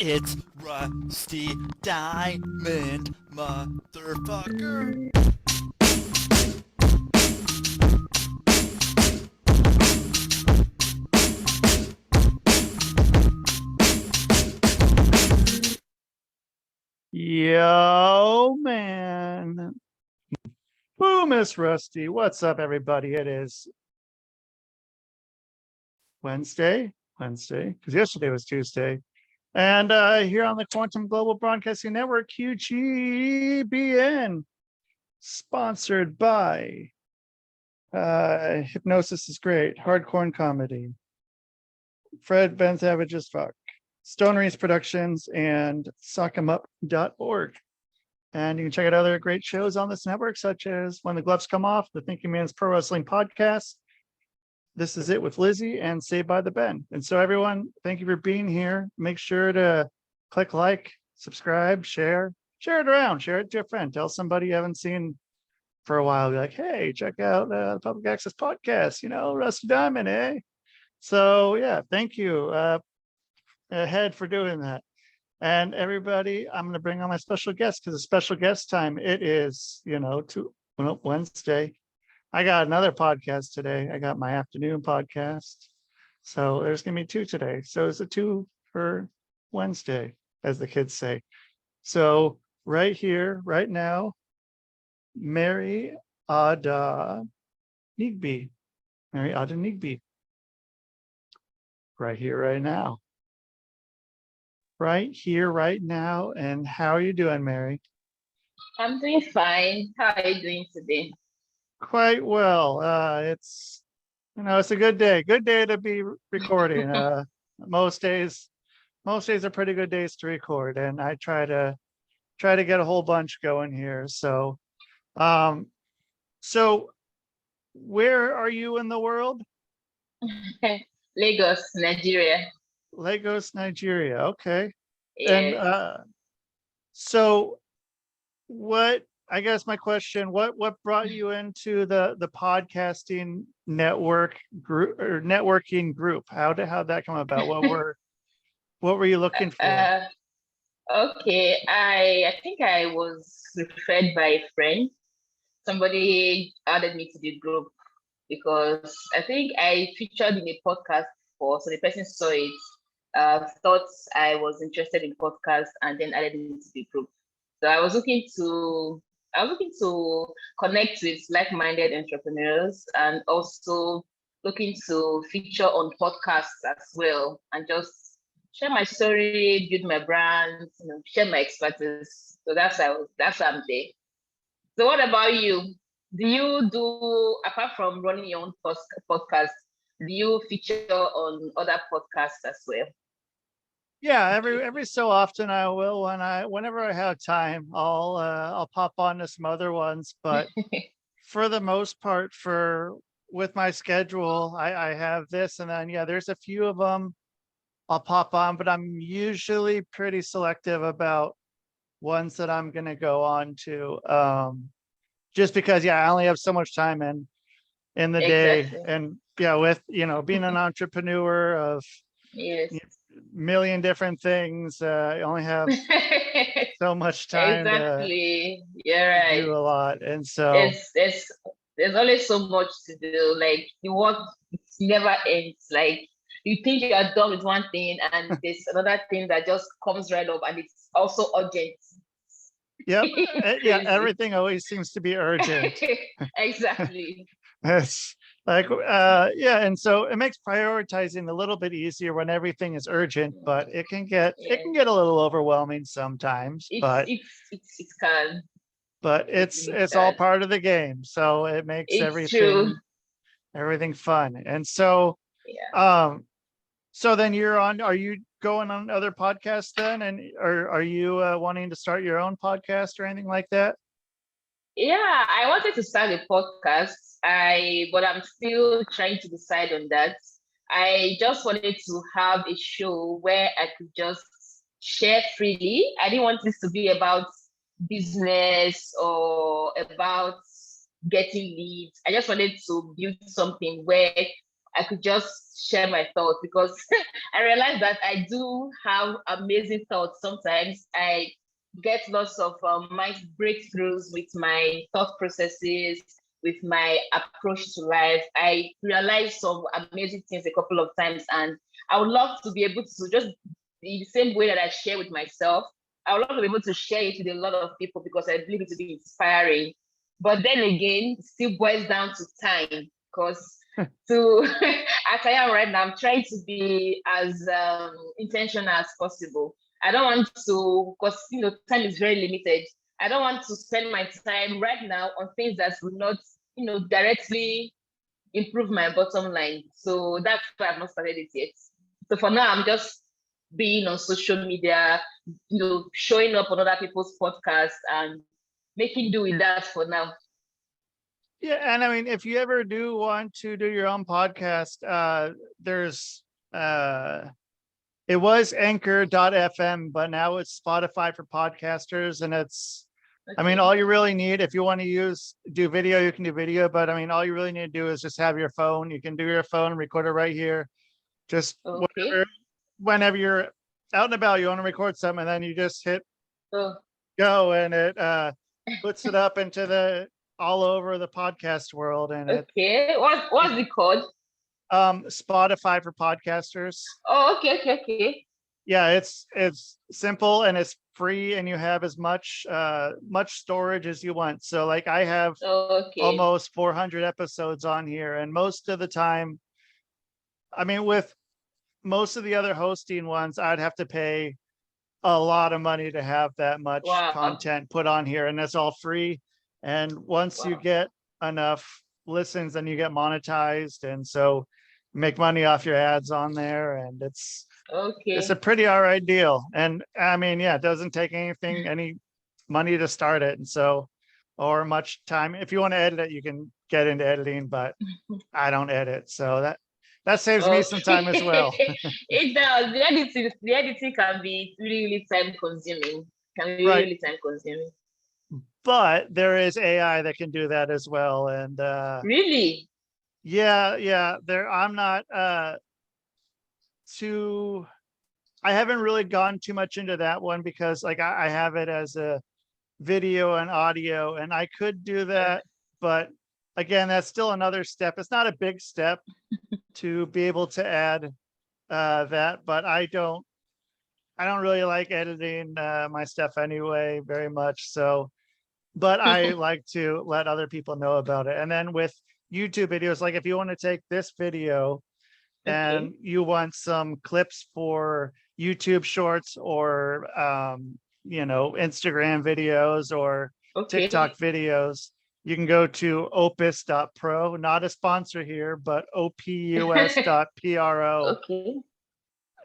It's Rusty Diamond, motherfucker. Yo, man. Boom, Miss Rusty. What's up, everybody? It is Wednesday, because yesterday was Tuesday. And here on the Quantum Global Broadcasting Network, QGBN, sponsored by Hypnosis is Great, Hardcore Comedy, Fred Ben Savage as Fuck, Stone Reese Productions, and Sock'emUp.org. And you can check out other great shows on this network, such as When the Gloves Come Off, the Thinking Man's Pro Wrestling Podcast, This Is It with Lizzie, and Saved by the Ben. And so everyone, thank you for being here. Make sure to click like, subscribe, share it around, share it to a friend. Tell somebody you haven't seen for a while. Be like, hey, check out the Public Access Podcast, Rusty Diamond, eh? So yeah, thank you ahead for doing that. And everybody, I'm going to bring on my special guest because it's special guest time. It is, Wednesday. I got another podcast today. I got my afternoon podcast. So there's going to be two today. So it's a 2 for Wednesday, as the kids say. So right here, right now, Mary Adanegbe. Mary Adanegbe. Right here, right now. Right here, right now. And how are you doing, Mary? I'm doing fine. How are you doing today? Quite well. It's a good day. Good day to be recording. Most days are pretty good days to record, and I try to get a whole bunch going here. So where are you in the world? Lagos, Nigeria. Lagos, Nigeria. Okay. Yes. And so what, I guess my question, what brought you into the podcasting network group or networking group? How'd that come about? What were you looking for? Okay. I think I was referred by a friend. Somebody added me to the group because I think I featured in a podcast before, so the person saw it, thought I was interested in podcasts, and then added me to the group. So I was looking to connect with like-minded entrepreneurs, and also looking to feature on podcasts as well, and just share my story, build my brand, share my expertise. So that's why I'm there. So what about you? Do you do, apart from running your own podcast, do you feature on other podcasts as well? Yeah, every so often I will. Whenever I have time, I'll pop on to some other ones. But for the most part, with my schedule, I have this, and then there's a few of them I'll pop on, but I'm usually pretty selective about ones that I'm gonna go on to. Just because I only have so much time in the day, and with being an entrepreneur of yes. million different things, I only have so much time exactly. You're right. to do a lot, and so there's always so much to do. Like the work, it never ends. Like you think you are done with one thing, and there's another thing that just comes right up, and it's also urgent. Yep. Everything always seems to be urgent. Exactly. It's like and so it makes prioritizing a little bit easier when everything is urgent, but it can get a little overwhelming sometimes. It can. But it's all part of the game, so it makes everything fun. And so so then are you going on other podcasts then, and are you wanting to start your own podcast or anything like that? Yeah, I wanted to start a podcast, but I'm still trying to decide on that. I just wanted to have a show where I could just share freely. I didn't want this to be about business or about getting leads. I just wanted to build something where I could just share my thoughts, because I realized that I do have amazing thoughts. Sometimes I get lots of mind breakthroughs with my thought processes, with my approach to life. I realized some amazing things a couple of times, and I would love to be able to just, in the same way that I share with myself, I would love to be able to share it with a lot of people, because I believe it to be inspiring. But then again, it still boils down to time, because to as I am right now, I'm trying to be as intentional as possible. I don't want to, because time is very limited. I don't want to spend my time right now on things that will not, directly improve my bottom line. So that's why I've not started it yet. So for now, I'm just being on social media, showing up on other people's podcasts and making do with that for now. Yeah, and I mean, if you ever do want to do your own podcast, there's it was anchor.fm, but now it's Spotify for podcasters, and it's I mean, all you really need, if you want to do video, you can do video, but I mean, all you really need to do is just have your phone. You can do your phone, record it right here. Just whenever you're out and about, you want to record something, and then you just hit go, and it puts it up into all over the podcast world. And what's it called? Spotify for podcasters. Oh, okay. Yeah, it's simple and it's free, and you have as much storage as you want. So like I have almost 400 episodes on here, and most of the time, I mean, with most of the other hosting ones, I'd have to pay a lot of money to have that much content put on here, and it's all free. And once you get enough listens, then you get monetized, and so make money off your ads on there, and it's a pretty all right deal. And I mean, yeah, it doesn't take any money to start it, and so or much time. If you want to edit it, you can get into editing, but I don't edit, so that saves me some time as well. It does. The editing can be really time consuming. Really time consuming. But there is AI that can do that as well, and really, yeah. I'm not I haven't really gone too much into that one, because like I have it as a video and audio, and I could do that, but again, that's still another step. It's not a big step to be able to add that, but I don't really like editing my stuff anyway very much. So, but I like to let other people know about it. And then with YouTube videos, like if you want to take this video and you want some clips for YouTube shorts or Instagram videos or TikTok videos, you can go to opus.pro, not a sponsor here, but opus.pro.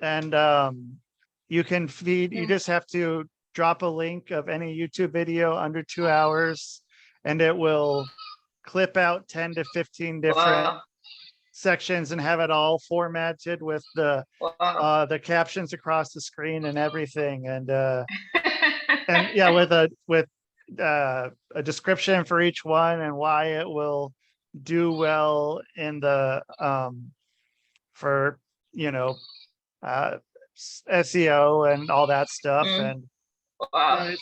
And you can feed, you just have to drop a link of any YouTube video under 2 hours, and it will clip out 10 to 15 different sections and have it all formatted with the captions across the screen and everything. And yeah, with a description for each one and why it will do well in the for SEO and all that stuff. And it's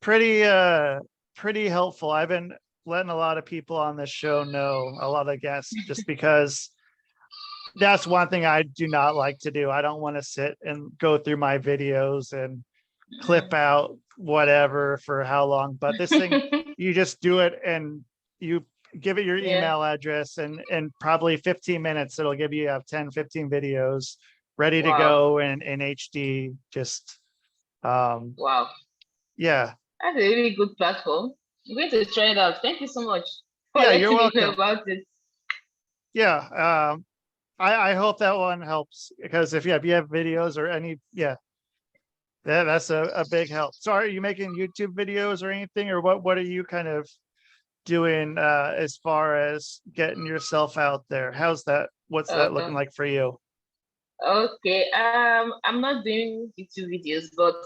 pretty helpful. I've been letting a lot of people on this show know, a lot of guests, just because that's one thing I do not like to do. I don't want to sit and go through my videos and clip out whatever for how long, but this thing, you just do it and you give it your email address, and in probably 15 minutes it'll give you 10 15 videos ready to go in HD. Just yeah, that's a really good platform. I'm going to try it out. Thank you so much for you're welcome. Me know about it. I hope that one helps, because if you have videos or any that's a big help. So are you making YouTube videos or anything, or what are you kind of doing as far as getting yourself out there? How's that what's that looking like for you? Okay. I'm not doing YouTube videos, but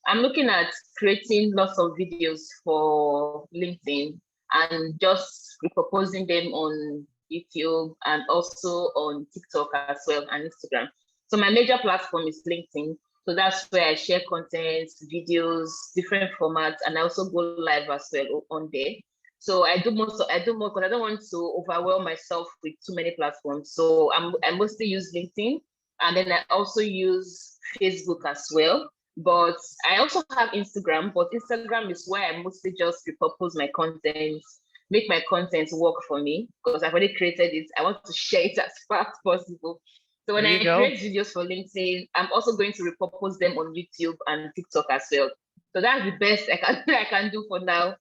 I'm looking at creating lots of videos for LinkedIn and just repurposing them on YouTube and also on TikTok as well and Instagram. So my major platform is LinkedIn. So that's where I share content, videos, different formats, and I also go live as well on there. So I do more because I don't want to overwhelm myself with too many platforms. So I mostly use LinkedIn, and then I also use Facebook as well. But I also have Instagram, but Instagram is where I mostly just repurpose my content, make my content work for me because I've already created it. I want to share it as fast as possible. So when There you I go. create videos for LinkedIn, I'm also going to repurpose them on YouTube and TikTok as well. So that's the best I can do for now.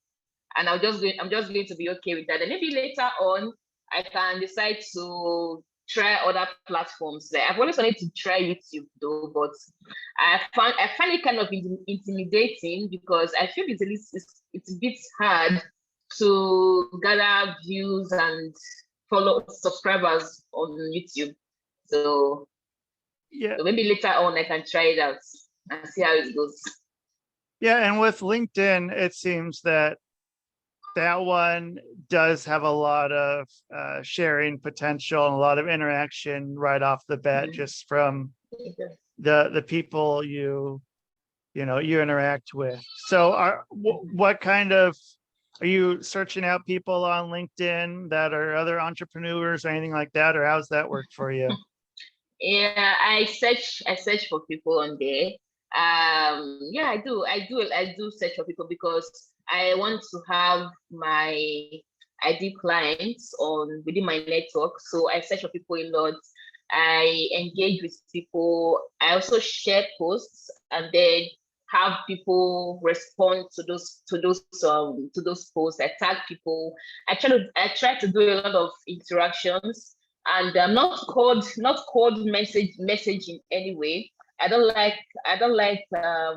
And I'm just going to be okay with that. And maybe later on, I can decide to try other platforms. Like I've always wanted to try YouTube though, but I find it kind of intimidating because I feel it's a bit hard to gather views and follow subscribers on YouTube. So, Yeah. so maybe later on I can try it out and see how it goes. Yeah, and with LinkedIn, it seems that one does have a lot of sharing potential and a lot of interaction right off the bat, just from the people you interact with. So what kind of, are you searching out people on LinkedIn that are other entrepreneurs or anything like that, or how's that work for you? Yeah, I search for people on there. Yeah, I do search for people because I want to have my ideal clients on within my network. So I search for people a lot. I engage with people. I also share posts and then have people respond to those posts. I tag people. I try to do a lot of interactions and not cold messaging anyway. I don't like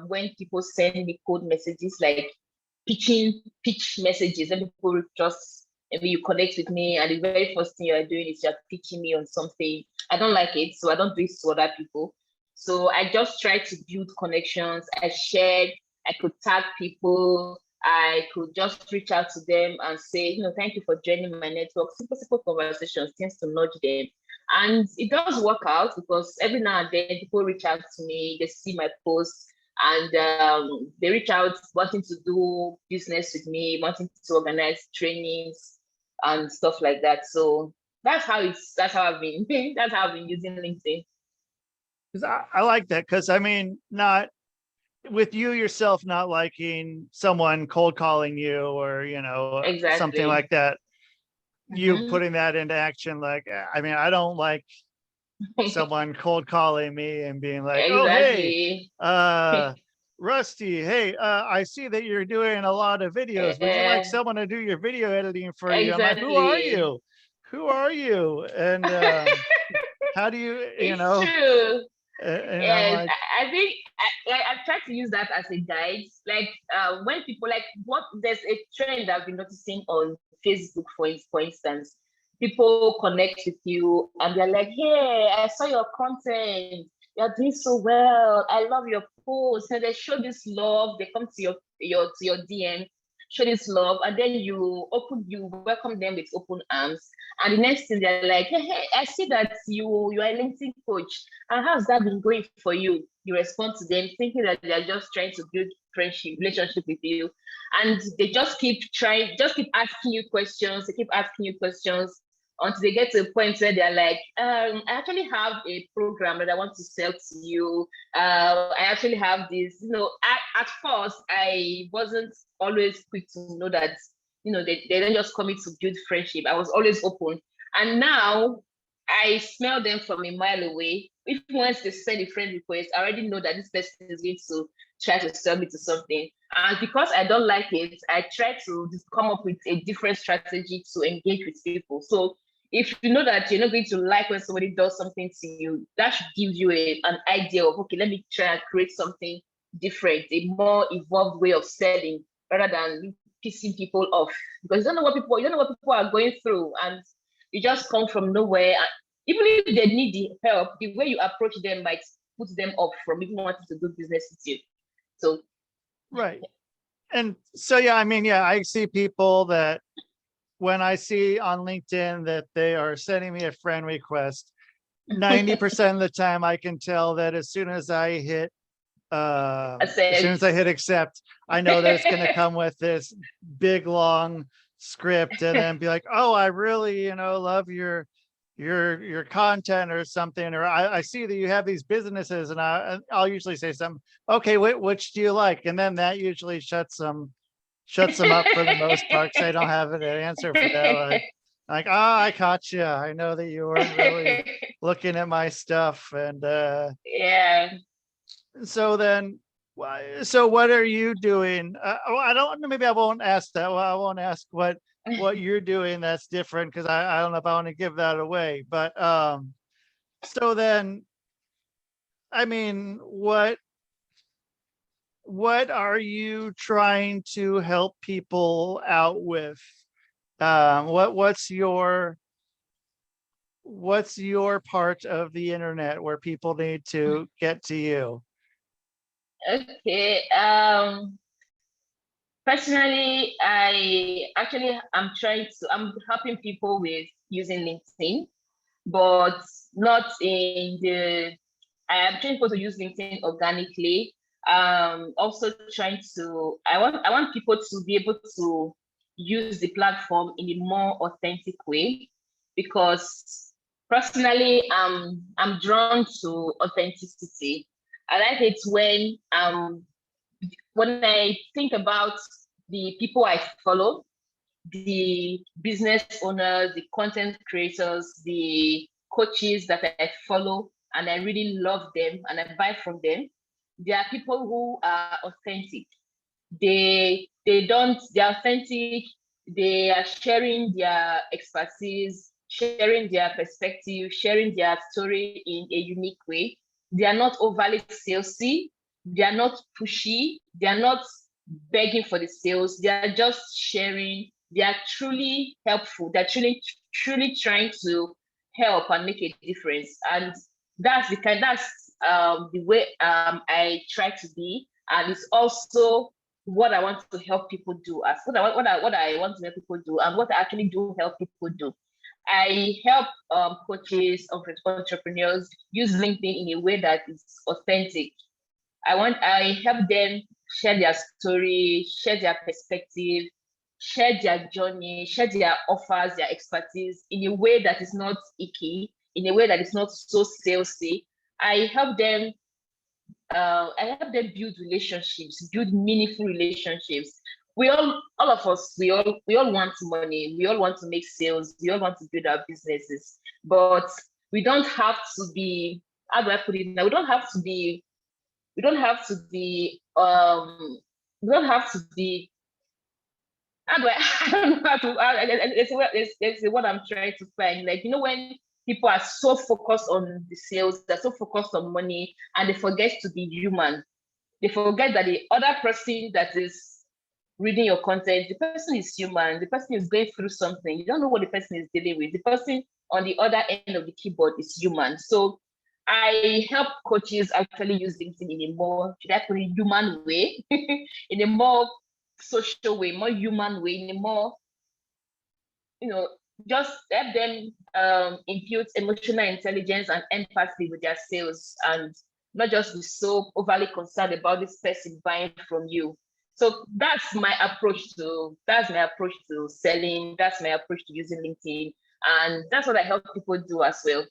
when people send me cold messages like pitch messages and people just maybe you connect with me and the very first thing you're doing is you're pitching me on something. I don't like it, so I don't do it to other people. So I just try to build connections. I could tag people, I could just reach out to them and say, thank you for joining my network. Simple conversations tends to nudge them. And it does work out because every now and then people reach out to me, they see my posts, and they reach out wanting to do business with me, wanting to organize trainings and stuff like that. So that's how I've been that's how I've been using LinkedIn. I like that because I mean, not with you yourself not liking someone cold calling you or Exactly. something like that, you Mhm. putting that into action. Like, I mean, I don't like someone cold calling me and being like, oh, hey, Exactly. Rusty, hey, I see that you're doing a lot of videos. Would you like someone to do your video editing for you? I'm like, who are Exactly. you? Who are you? And how do you, It's true. and I'm Yes, like, I think I try to use that as a guide. Like when people like what there's a trend I've been noticing on Facebook, for instance, people connect with you and they're like, "Hey, I saw your content. You're doing so well. I love your posts." And they show this love. They come to your DM, show this love, and then you welcome them with open arms. And the next thing they're like, hey, I see that you're a LinkedIn coach. And how's that been going for you? You respond to them thinking that they're just trying to build relationship with you. And they just keep asking you questions. They keep asking you questions until they get to a point where they're like, I actually have a program that I want to sell to you. I actually have this, at first, I wasn't always quick to know that they don't just come in to build friendship. I was always open. And now I smell them from a mile away. If once they send a friend request, I already know that this person is going to try to sell me to something. And because I don't like it, I try to come up with a different strategy to engage with people. So if you know that you're not going to like when somebody does something to you, that should give you an idea of, okay, let me try and create something different, a more evolved way of selling rather than pissing people off, because you don't know what people are going through, and you just come from nowhere even if they need the help, the way you approach them might put them off from even wanting to do business with you. So Right. And so, yeah, I mean, yeah, I see people that when I see on LinkedIn that they are sending me a friend request, 90% of the time I can tell that as soon as I hit accept, I know that it's going to come with this big long script and then be like, oh, I really, love your content or something, or I see that you have these businesses, and I'll usually say something, okay, which do you like? And then that usually shuts them up for the most part, because I don't have an answer for that. Like, oh, I caught you. I know that you weren't really looking at my stuff. And yeah. so then, so what are you doing? I don't know. Maybe I won't ask that. Well, I won't ask what you're doing that's different, because I don't know if I want to give that away. But so then, I mean, what are you trying to help people out with? What's your part of the internet where people need to get to you? Okay. Personally, I'm helping people with using LinkedIn, but not in the, I am trying people to use LinkedIn organically. Also trying to, I want people to be able to use the platform in a more authentic way, because personally, I'm drawn to authenticity. I like it when I think about the people I follow, the business owners, the content creators, the coaches that I follow, and I really love them and I buy from them, they are people who are authentic. They're authentic. They are sharing their expertise, sharing their perspective, sharing their story in a unique way. They are not overly salesy. They are not pushy. They are not begging for the sales. They are just sharing. They are truly helpful. They're truly trying to help and make a difference. And that's the way I try to be. And it's also what I want to help people do, as what I want to help people do, and what I actually do help people do. I help coaches, entrepreneurs use LinkedIn in a way that is authentic. I help them share their story, share their perspective, share their journey, share their offers, their expertise in a way that is not icky, in a way that is not so salesy. I help them build relationships, build meaningful relationships. All of us, we all want money. We all want to make sales. We all want to build our businesses, but we don't have to be. How do I put it now? We don't have to be. We don't have to be. We don't have to be. How do I? I don't know how to. It's what I'm trying to find. Like, when people are so focused on the sales, they're so focused on money, and they forget to be human. They forget that the other person that is reading your content, the person is human. The person is going through something. You don't know what the person is dealing with. The person on the other end of the keyboard is human. So I help coaches actually use LinkedIn in a more, should I put it, human way, in a more social way, more human way, in a more, just help them impute emotional intelligence and empathy with their sales, and not just be so overly concerned about this person buying from you. So that's my approach to selling. That's my approach to using LinkedIn, and that's what I help people do as well.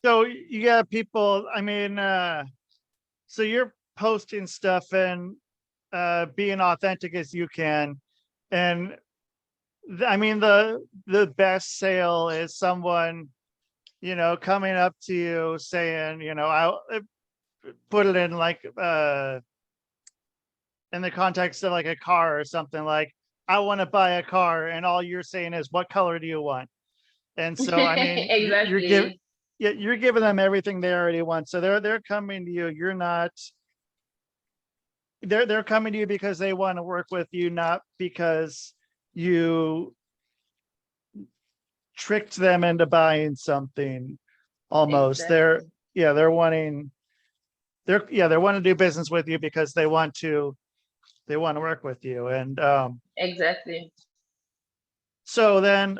So you got people, I mean, so you're posting stuff and being authentic as you can. And I mean, the best sale is someone, coming up to you saying, I put it in like in the context of like a car or something, like, I want to buy a car, and all you're saying is, what color do you want? And so, I mean, Exactly. you're giving them everything they already want. So they're coming to you. You're not. They're coming to you because they want to work with you, not because you tricked them into buying something almost. Exactly. They're wanting to do business with you because they want to work with you. And Exactly. so then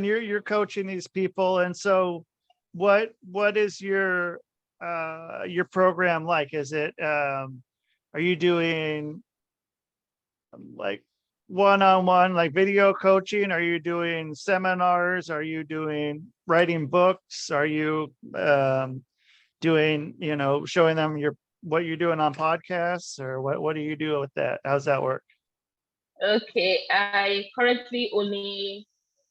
you're coaching these people. And so what is your program like? Is it are you doing like one-on-one, like video coaching? Are you doing seminars? Are you doing writing books? Are you doing, showing them what you're doing on podcasts, or what do you do with that? How's that work? Okay, I currently only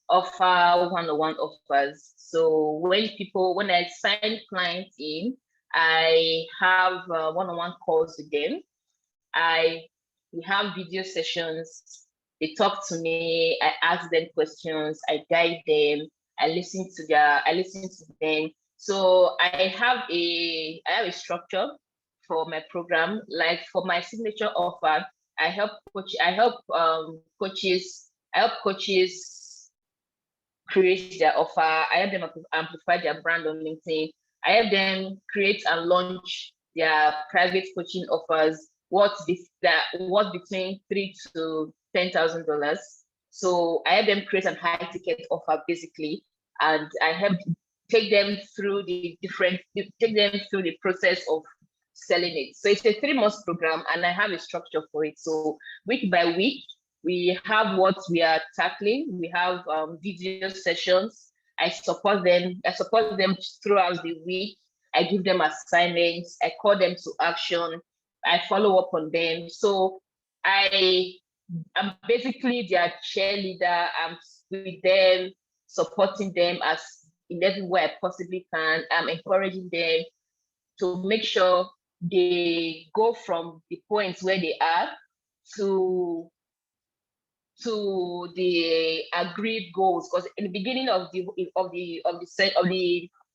offer one-on-one offers. So when I sign clients in, I have one-on-one calls with them. We have video sessions. They talk to me. I ask them questions. I guide them. I listen to them. So I have a structure for my program. Like for my signature offer, I help coaches create their offer. I help them amplify their brand on LinkedIn. I help them create and launch their private coaching offers. What's between $3,000 to $10,000. So I help them create a high ticket offer basically, and I help take them through the process of selling it. So it's a 3 month program, and I have a structure for it. So week by week, we have what we are tackling. We have video sessions. I support them throughout the week. I give them assignments. I call them to action. I follow up on them. So I'm basically their cheerleader. I'm with them, supporting them as in every way I possibly can. I'm encouraging them to make sure they go from the points where they are to the agreed goals. Because in the beginning of the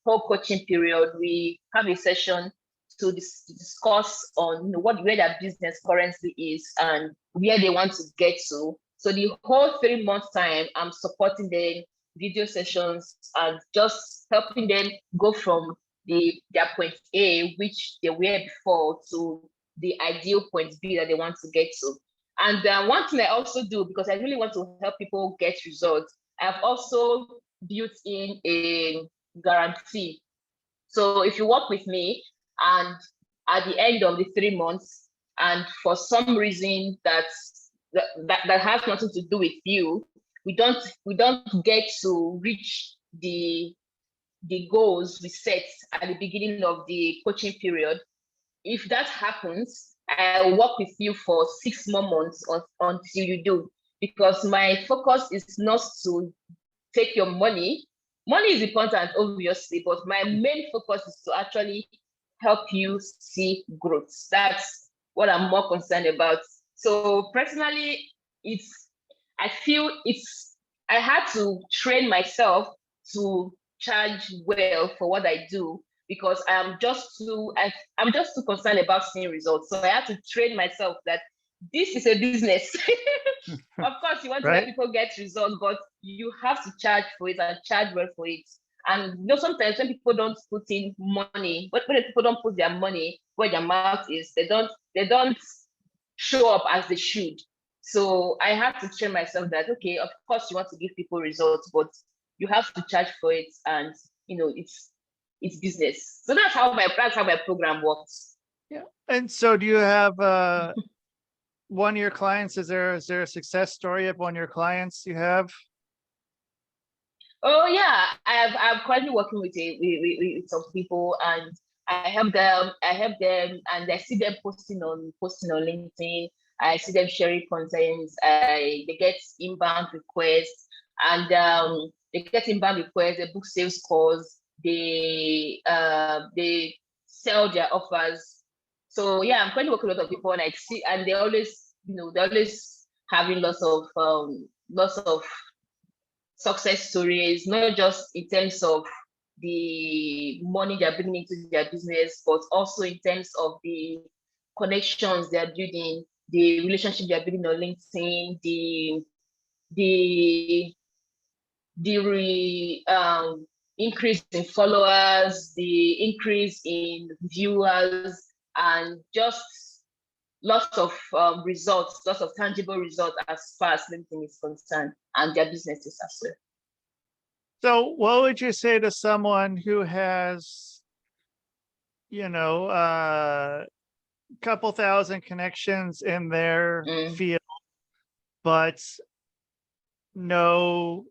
whole coaching period, we have a session to discuss on where their business currently is and where they want to get to. So the whole 3 month time, I'm supporting them, video sessions, and just helping them go from their point A, which they were before, to the ideal point B that they want to get to. And one thing I also do, because I really want to help people get results, I've also built in a guarantee. So if you work with me and at the end of the 3 months, and for some reason that has nothing to do with you, we don't get to reach the goals we set at the beginning of the coaching period, if that happens, I'll work with you for 6 more months until you do. Because my focus is not to take your money. Money is important, obviously, but my main focus is to actually help you see growth. That's what I'm more concerned about. So personally, I feel I had to train myself to charge well for what I do, because I'm just too concerned about seeing results. So I had to train myself that this is a business. Of course, you want to Right. let people get results, but you have to charge for it and charge well for it. And sometimes when people don't put in money, but when people don't put their money where their mouth is, they don't show up as they should. So I have to train myself that, okay, of course you want to give people results, but you have to charge for it, and it's business. So that's how my program works. Yeah. And so do you have one of your clients, is there a success story of one of your clients you have? Oh yeah, I'm currently working with some people, and I help them, and I see them posting on LinkedIn. I see them sharing content. They get inbound requests, and they book sales calls, they sell their offers. So yeah, I'm currently working with a lot of people, and I see, and they always, having lots of success stories, not just in terms of the money they're bringing into their business, but also in terms of the connections they're building, the relationship they're building on LinkedIn, the increase in followers, the increase in viewers, and just lots of results, lots of tangible results as far as LinkedIn is concerned, and their businesses as well. So what would you say to someone who has, couple thousand connections in their field, but no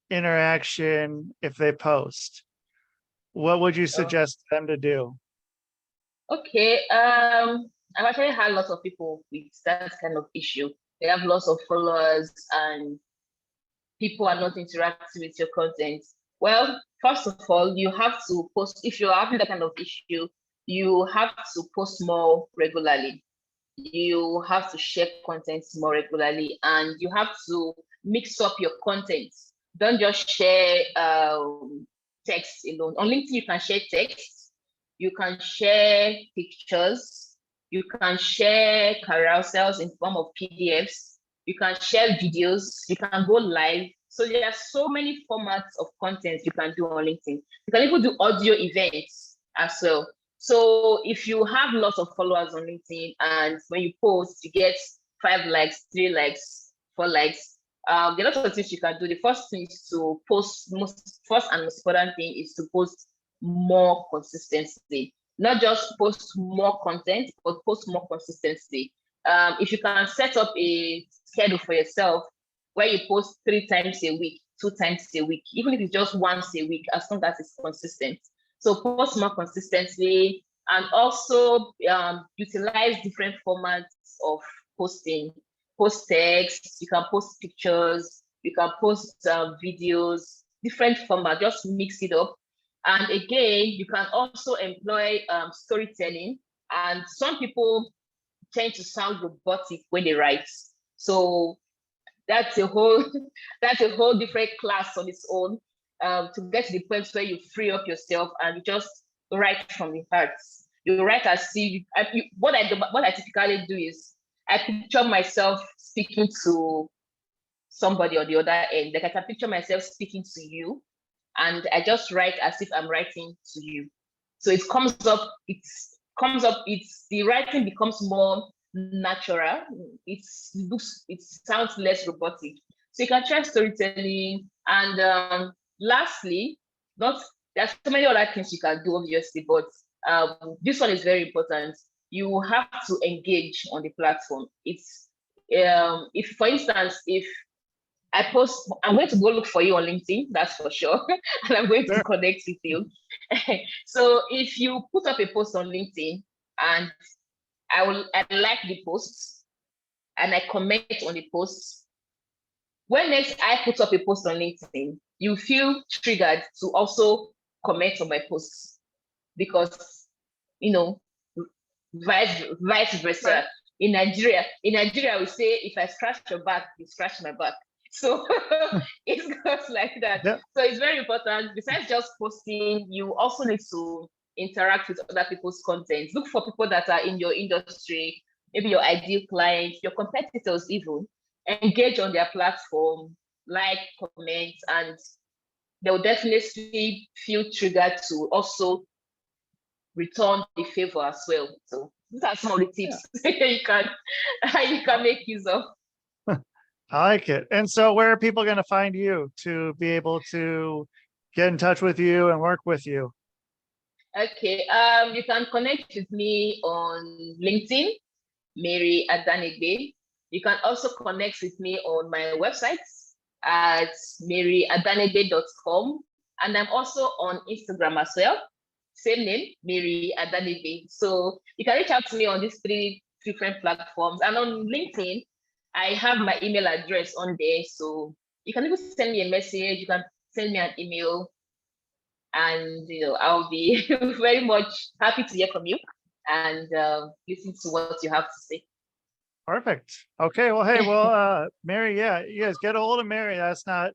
interaction if they post? What would you suggest them to do? Okay, I've actually had lots of people with that kind of issue. They have lots of followers and people are not interacting with your content. Well, first of all, you have to post. If you're having that kind of issue, you have to post more regularly. You have to share content more regularly, and you have to mix up your content. Don't just share text alone. On LinkedIn, you can share text, you can share pictures, you can share carousels in form of PDFs, you can share videos, you can go live. So there are so many formats of content you can do on LinkedIn. You can even do audio events as well. So if you have lots of followers on LinkedIn and when you post, you get 5 likes, 3 likes, 4 likes, there are lots of things you can do. The first thing is to post, first and most important thing is to post more consistently. Not just post more content, but post more consistently. If you can set up a schedule for yourself where you post 3 times a week, 2 times a week, even if it's just once a week, as long as it's consistent. So post more consistently, and also utilize different formats of posting. Post text, you can post pictures, you can post videos, different formats, just mix it up. And again, you can also employ storytelling. And some people tend to sound robotic when they write. So that's a whole different class on its own. To get to the point where you free up yourself and you just write from the heart. You write as if what I typically do is I picture myself speaking to somebody on the other end. Like I can picture myself speaking to you, and I just write as if I'm writing to you. So it the writing becomes more natural. It sounds less robotic. So you can try storytelling. And lastly, there's so many other things you can do, obviously, but this one is very important. You have to engage on the platform. It's if, for instance, if I post, I'm going to go look for you on LinkedIn, that's for sure, and I'm going to connect with you. So if you put up a post on LinkedIn and I like the post and I comment on the post, when next I put up a post on LinkedIn, you feel triggered to also comment on my posts, because vice versa. Right. In Nigeria, we say, if I scratch your back, you scratch my back. So it goes like that. Yeah. So it's very important. Besides just posting, you also need to interact with other people's content. Look for people that are in your industry, maybe your ideal clients, your competitors even. Engage on their platform, like, comment, and they'll definitely feel triggered to also return the favor as well. So these are some of the tips you can make use of. I like it. And so where are people going to find you to be able to get in touch with you and work with you? Okay, you can connect with me on LinkedIn, Mary Adanegbe. You can also connect with me on my website at maryadanegbe.com. And I'm also on Instagram as well. Same name, Mary Adanegbe. So you can reach out to me on these 3 different platforms. And on LinkedIn, I have my email address on there. So you can even send me a message. You can send me an email. And I'll be very much happy to hear from you and listen to what you have to say. Perfect. Okay. Well, hey, Mary, you guys get a hold of Mary. That's not,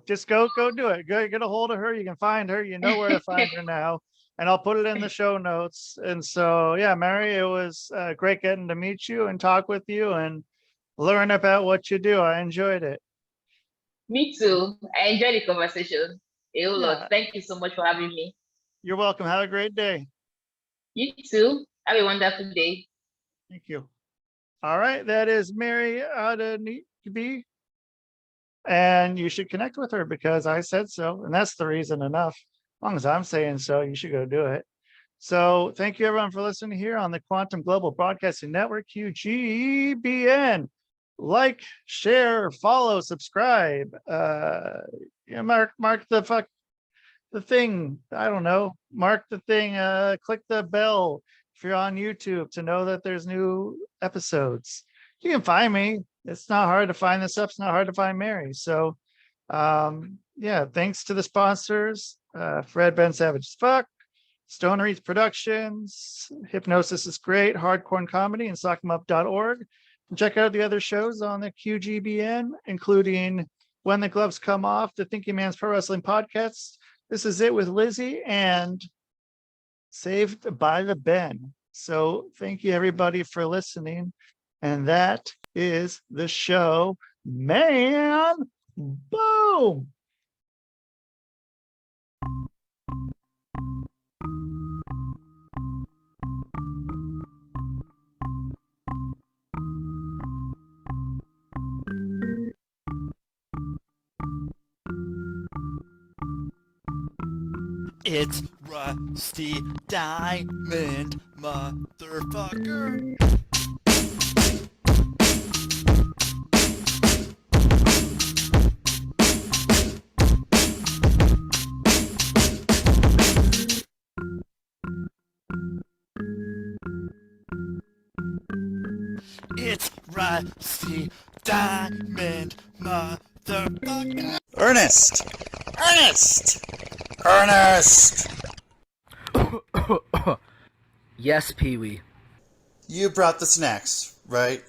just go do it. Go get a hold of her. You can find her. You know where to find her now. And I'll put it in the show notes. And so, yeah, Mary, it was great getting to meet you and talk with you and learn about what you do. I enjoyed it. Me too. I enjoyed the conversation a whole Yeah, lot. Thank you so much for having me. you're welcome. Have a great day. You too. Have a wonderful day. Thank you. All right, that is Mary Adanegbe, and you should connect with her because I said so, and that's the reason enough. As long as I'm saying so, you should go do it. So thank you everyone for listening here on the Quantum Global Broadcasting Network, QGBN. Like, share, follow, subscribe. Yeah, mark the thing. I don't know. Mark the thing. Click the bell if you're on YouTube to know that there's new episodes. You can find me. It's not hard to find this up. It's not hard to find Mary. So yeah, thanks to the sponsors, Fred Ben Savage as Fuck, Stone Reef Productions, Hypnosis is Great, Hardcore Comedy, and Sock'emUp.org. And check out the other shows on the QGBN, including When the Gloves Come Off, the Thinking Man's Pro Wrestling Podcast. This is it with Lizzie and Saved by the Ben. So thank you everybody for listening. And that is the show, man. Boom. It's Rusty Diamond, motherfucker. It's Rusty Diamond, motherfucker. Ernest! Ernest! Ernest! Yes, Pee-wee. You brought the snacks, right?